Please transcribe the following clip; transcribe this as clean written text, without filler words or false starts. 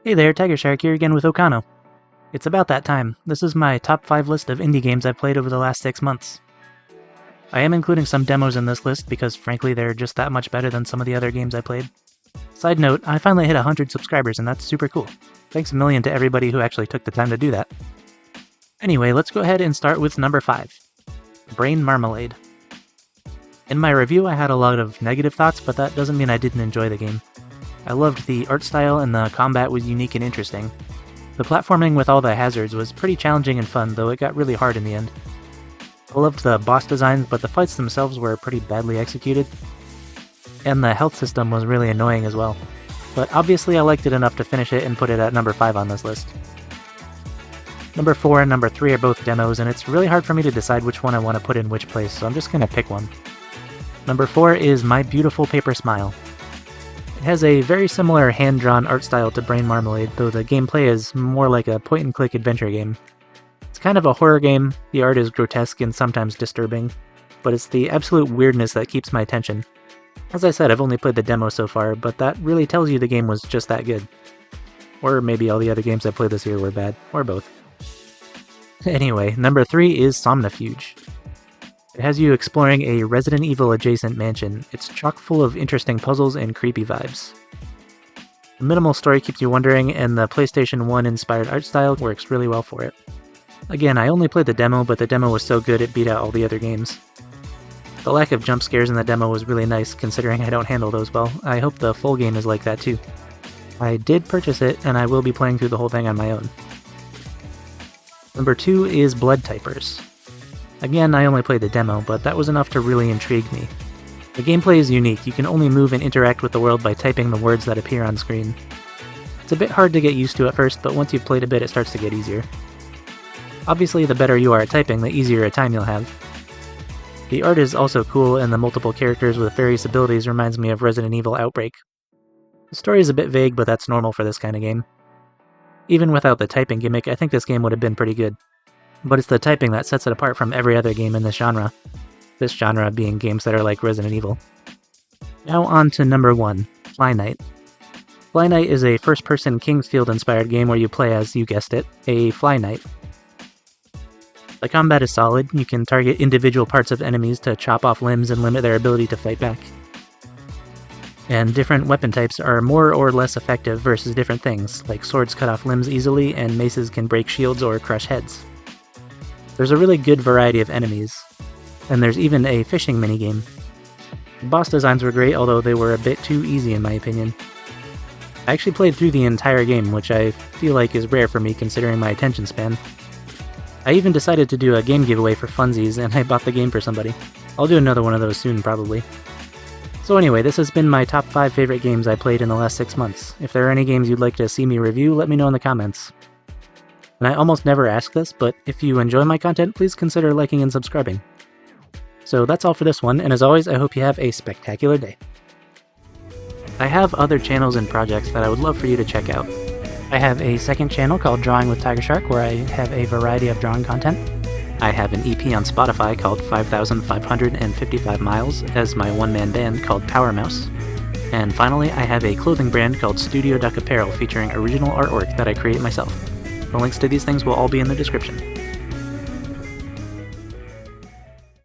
Hey there, TigerShark here again with Okano. It's about that time. This is my top 5 list of indie games I've played over the last 6 months. I am including some demos in this list because frankly they're just that much better than some of the other games I played. Side note, I finally hit 100 subscribers and that's super cool. Thanks a million to everybody who actually took the time to do that. Anyway, let's go ahead and start with number 5. Brain Marmalade. In my review I had a lot of negative thoughts, but that doesn't mean I didn't enjoy the game. I loved the art style and the combat was unique and interesting. The platforming with all the hazards was pretty challenging and fun, though it got really hard in the end. I loved the boss designs, but the fights themselves were pretty badly executed. And the health system was really annoying as well. But obviously I liked it enough to finish it and put it at number 5 on this list. Number 4 and number 3 are both demos, and it's really hard for me to decide which one I want to put in which place, so I'm just gonna pick one. Number 4 is My Beautiful Paper Smile. It has a very similar hand-drawn art style to Brain Marmalade, though the gameplay is more like a point-and-click adventure game. It's kind of a horror game, the art is grotesque and sometimes disturbing, but it's the absolute weirdness that keeps my attention. As I said, I've only played the demo so far, but that really tells you the game was just that good. Or maybe all the other games I played this year were bad, or both. Anyway, number 3 is Somnifuge. It has you exploring a Resident Evil adjacent mansion. It's chock full of interesting puzzles and creepy vibes. The minimal story keeps you wondering, and the PlayStation 1 inspired art style works really well for it. Again, I only played the demo, but the demo was so good it beat out all the other games. The lack of jump scares in the demo was really nice, considering I don't handle those well. I hope the full game is like that too. I did purchase it, and I will be playing through the whole thing on my own. Number 2 is Blood Typers. Again, I only played the demo, but that was enough to really intrigue me. The gameplay is unique. You can only move and interact with the world by typing the words that appear on screen. It's a bit hard to get used to at first, but once you've played a bit, it starts to get easier. Obviously, the better you are at typing, the easier a time you'll have. The art is also cool, and the multiple characters with various abilities reminds me of Resident Evil Outbreak. The story is a bit vague, but that's normal for this kind of game. Even without the typing gimmick, I think this game would have been pretty good. But it's the typing that sets it apart from every other game in this genre. This genre being games that are like Resident Evil. Now on to number 1, Fly Knight. Fly Knight is a first-person Kingsfield-inspired game where you play as, you guessed it, a Fly Knight. The combat is solid. You can target individual parts of enemies to chop off limbs and limit their ability to fight back. And different weapon types are more or less effective versus different things, like swords cut off limbs easily and maces can break shields or crush heads. There's a really good variety of enemies, and there's even a fishing minigame. The boss designs were great, although they were a bit too easy in my opinion. I actually played through the entire game, which I feel like is rare for me considering my attention span. I even decided to do a game giveaway for funsies, and I bought the game for somebody. I'll do another one of those soon, probably. So anyway, this has been my top 5 favorite games I played in the last 6 months. If there are any games you'd like to see me review, let me know in the comments. And I almost never ask this, but if you enjoy my content, please consider liking and subscribing. So that's all for this one, and as always, I hope you have a spectacular day. I have other channels and projects that I would love for you to check out. I have a second channel called Drawing with TigerShark, where I have a variety of drawing content. I have an EP on Spotify called 5,555 Miles as my one-man band called Power Mouse. And finally, I have a clothing brand called Studio Duck Apparel featuring original artwork that I create myself. The links to these things will all be in the description.